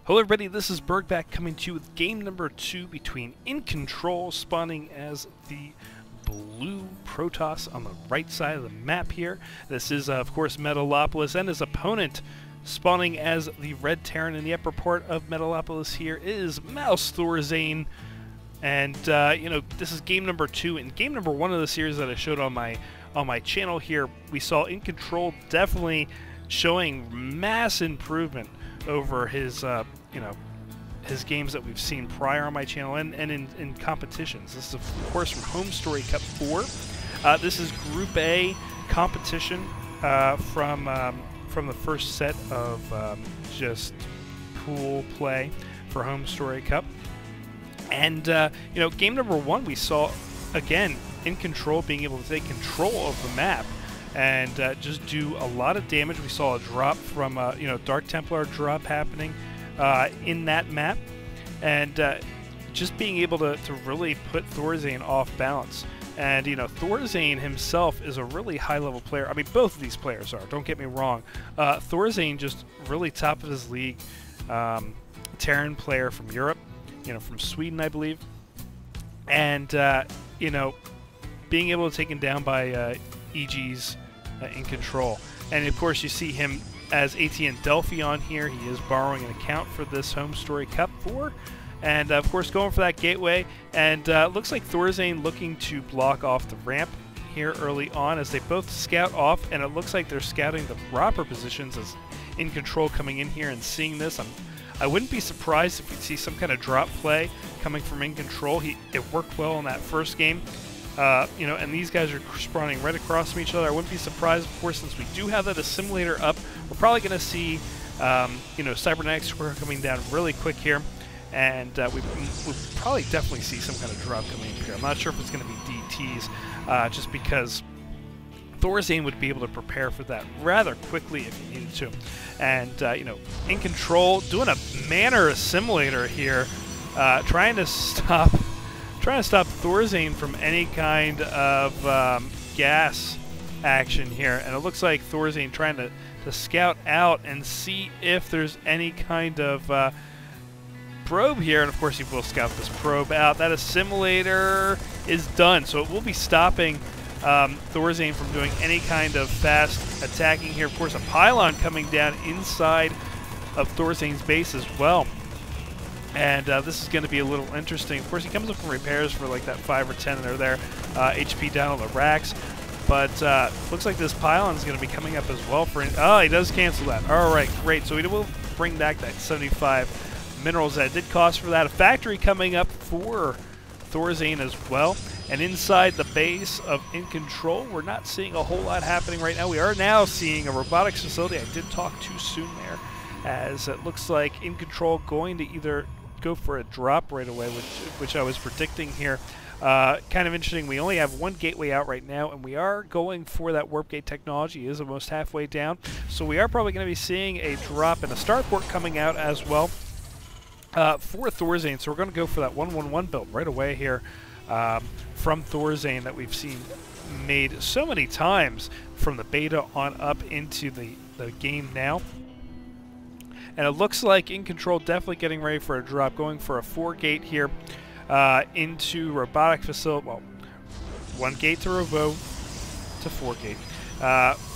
Hello everybody, this is Burgback coming to you with game number 2 between iNcontroL spawning as the blue Protoss on the right side of the map here. This is of course Metalopolis, and his opponent spawning as the red Terran in the upper part of Metalopolis here is Mouse ThorZaIN. And you know, this is game number 2. In game number 1 of the series that I showed on my channel here, we saw iNcontroL definitely showing mass improvement over his you know, his games that we've seen prior on my channel and in competitions. This is of course from Homestory Cup IV. This is Group A competition from the first set of just pool play for Homestory Cup. And you know, game number 1 we saw again iNcontroL being able to take control of the map and just do a lot of damage. We saw a drop from you know, Dark Templar drop happening in that map, and just being able to really put ThorZaIN off balance. And you know, ThorZaIN himself is a really high-level player. I mean, both of these players are. Don't get me wrong. ThorZaIN just really top of his league, Terran player from Europe, you know, from Sweden, I believe. And you know, being able to take him down by EG's iNcontroL. And of course you see him as ATN Delphi on here. He is borrowing an account for this Homestory Cup IV, and of course going for that gateway. And looks like ThorZaIN looking to block off the ramp here early on as they both scout off, and it looks like they're scouting the proper positions as iNcontroL coming in here and seeing this. I wouldn't be surprised if we'd see some kind of drop play coming from iNcontroL. It worked well in that first game. You know, and these guys are spawning right across from each other. I wouldn't be surprised, of course, since we do have that assimilator up. We're probably going to see, you know, Cybernetic Square coming down really quick here, and we'll probably definitely see some kind of drop coming in here. I'm not sure if it's going to be DTs, just because ThorZaIN would be able to prepare for that rather quickly if he needed to. And you know, iNcontroL doing a manner assimilator here, trying to stop ThorZaIN from any kind of gas action here. And it looks like ThorZaIN trying to scout out and see if there's any kind of probe here. And of course he will scout this probe out. That assimilator is done, so it will be stopping ThorZaIN from doing any kind of fast attacking here. Of course, a pylon coming down inside of ThorZaIN's base as well. And this is going to be a little interesting. Of course, he comes up from repairs for like that 5 or 10, and they're there. HP down on the racks. But looks like this pylon is going to be coming up as well. Oh, he does cancel that. All right, great. So we will bring back that 75 minerals that it did cost for that. A factory coming up for ThorZaIN as well. And inside the base of iNcontroL, we're not seeing a whole lot happening right now. We are now seeing a robotics facility. I did talk too soon there, as it looks like iNcontroL going to either go for a drop right away, which I was predicting here. Kind of interesting. We only have one gateway out right now, and we are going for that warp gate technology. He is almost halfway down, so we are probably going to be seeing a drop and a starport coming out as well for ThorZaIN. So we're going to go for that 1-1-1 build right away here from ThorZaIN that we've seen made so many times from the beta on up into the game now. And it looks like iNcontroL definitely getting ready for a drop, going for a 4-gate here into robotic facility. Well, 1 gate to Robo to 4-gate.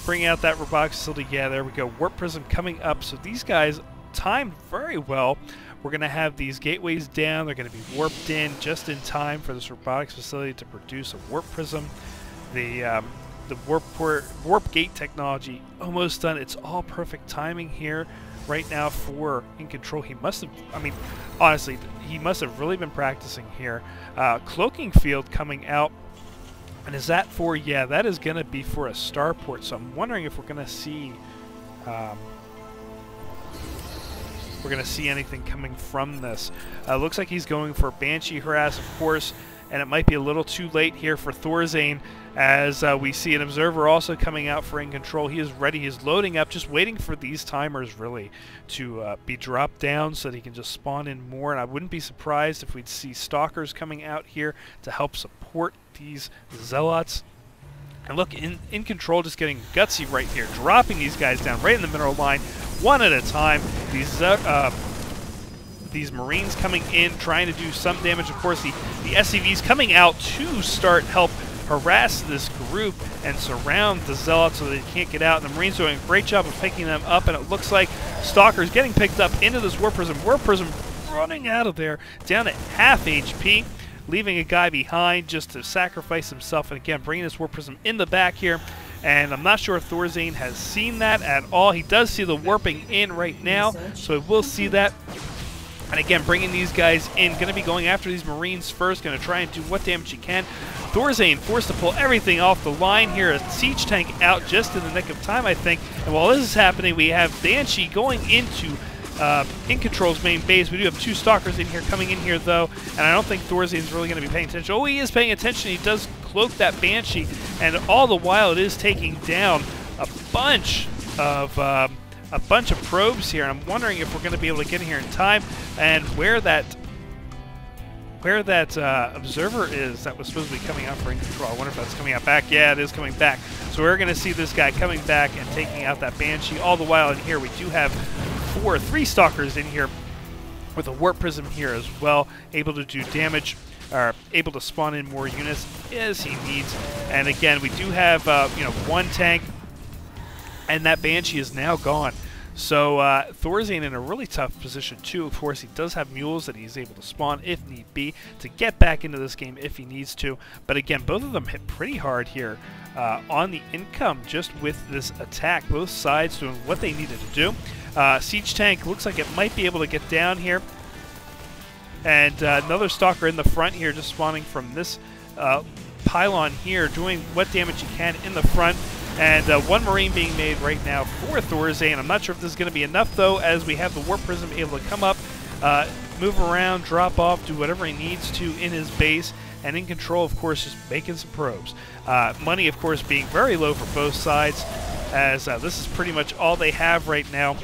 Bring out that robotic facility. Yeah, there we go. Warp Prism coming up. So these guys timed very well. We're going to have these gateways down. They're going to be warped in just in time for this robotics facility to produce a Warp Prism. The warp gate technology almost done. It's all perfect timing here right now for iNcontroL. He must have, I mean, honestly, he must have really been practicing here. Cloaking field coming out. And is that for, yeah, that is going to be for a starport. So I'm wondering if we're going to see anything coming from this. Looks like he's going for Banshee Harass, of course, and it might be a little too late here for ThorZaIN, as we see an observer also coming out for iNcontroL. He is ready. He's loading up, just waiting for these timers really to be dropped down so that he can just spawn in more. And I wouldn't be surprised if we'd see stalkers coming out here to help support these zealots. And look, iNcontroL just getting gutsy right here, dropping these guys down right in the middle line, one at a time. These these Marines coming in, trying to do some damage. Of course, the SCVs coming out to start help harass this group and surround the Zealots so they can't get out. And the Marines doing a great job of picking them up, and it looks like Stalker's getting picked up into this Warp Prism. Warp Prism running out of there, down at half HP, leaving a guy behind just to sacrifice himself. And again, bringing this Warp Prism in the back here. And I'm not sure if ThorZaIN has seen that at all. He does see the warping in right now, so we'll see that. And again, bringing these guys in, going to be going after these Marines first, going to try and do what damage he can. ThorZaIN forced to pull everything off the line here. A siege tank out just in the nick of time, I think. And while this is happening, we have Banshee going into iNcontroL's main base. We do have 2 Stalkers in here, coming in here, though. And I don't think ThorZaIN's really going to be paying attention. Oh, he is paying attention. He does cloak that Banshee. And all the while, it is taking down a bunch of probes here. And I'm wondering if we're going to be able to get in here in time. And where that observer is that was supposed to be coming out for iNcontroL. I wonder if that's coming out back. Yeah, it is coming back. So we're going to see this guy coming back and taking out that Banshee. All the while in here, we do have 3 Stalkers in here with a Warp Prism here as well, able to do damage, or able to spawn in more units as he needs. And again, we do have 1 tank, and that Banshee is now gone. So ThorZaIN in a really tough position too. Of course, he does have mules that he's able to spawn if need be to get back into this game if he needs to. But again, both of them hit pretty hard here on the income just with this attack. Both sides doing what they needed to do. Siege tank looks like it might be able to get down here. And another Stalker in the front here, just spawning from this pylon here, doing what damage he can in the front. And 1 Marine being made right now for ThorZaIN. I'm not sure if this is going to be enough, though, as we have the Warp Prism able to come up, move around, drop off, do whatever he needs to in his base. And iNcontroL, of course, just making some probes. Money, of course, being very low for both sides, as this is pretty much all they have right now.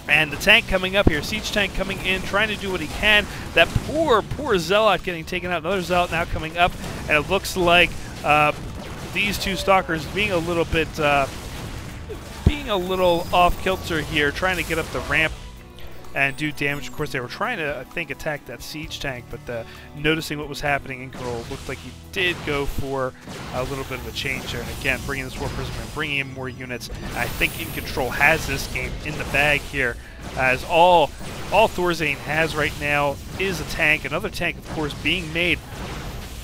And the tank coming up here, siege tank coming in, trying to do what he can. That poor Zealot getting taken out. Another Zealot now coming up, and it looks like these 2 Stalkers being a little off kilter here, trying to get up the ramp and do damage. Of course, they were trying to, I think, attack that siege tank, but noticing what was happening, iNcontroL looked like he did go for a little bit of a change there. And again, bringing this Warp Prism and bringing in more units. I think iNcontroL has this game in the bag here, as all ThorZaIN has right now is a tank. Another tank, of course, being made.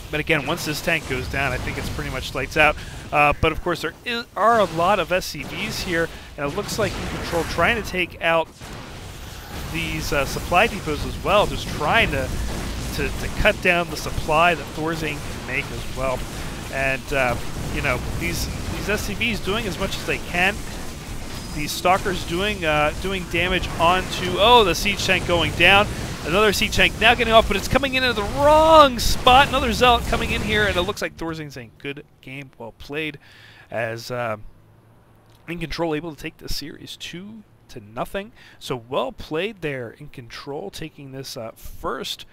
But again, once this tank goes down, I think it's pretty much lights out. But of course, there are a lot of SCVs here, and it looks like iNcontroL trying to take out these supply depots as well, just trying to cut down the supply that ThorZaIN can make as well. And these SCVs doing as much as they can. These Stalkers doing damage onto the siege tank going down. Another siege tank now getting off, but it's coming in at the wrong spot. Another Zealot coming in here, and it looks like ThorZaIN saying, "Good game, well played," as iNcontroL able to take this series 2-0. So well played there. iNcontroL taking this first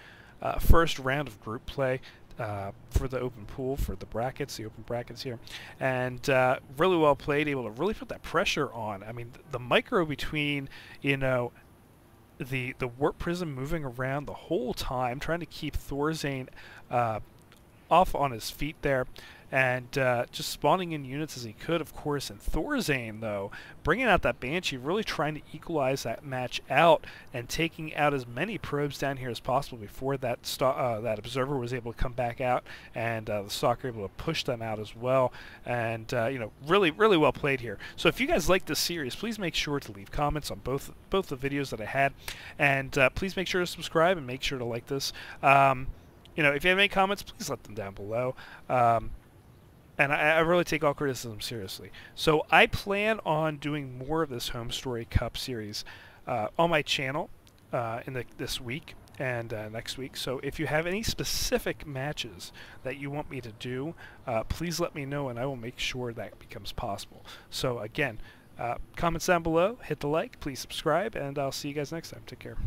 round of group play for the open pool, for the brackets, the open brackets here, and really well played. Able to really put that pressure on. I mean, the micro between the Warp Prism moving around the whole time, trying to keep ThorZaIN off on his feet there, and just spawning in units as he could, of course. And ThorZaIN, though, bringing out that Banshee, really trying to equalize that match out and taking out as many probes down here as possible before that that Observer was able to come back out, and the Stalker able to push them out as well. And really well played here. So if you guys like this series, please make sure to leave comments on both the videos that I had, and please make sure to subscribe and make sure to like this. If you have any comments, please let them down below. And I really take all criticism seriously. So I plan on doing more of this Homestory Cup series on my channel this week and next week. So if you have any specific matches that you want me to do, please let me know, and I will make sure that becomes possible. So again, comments down below, hit the like, please subscribe, and I'll see you guys next time. Take care.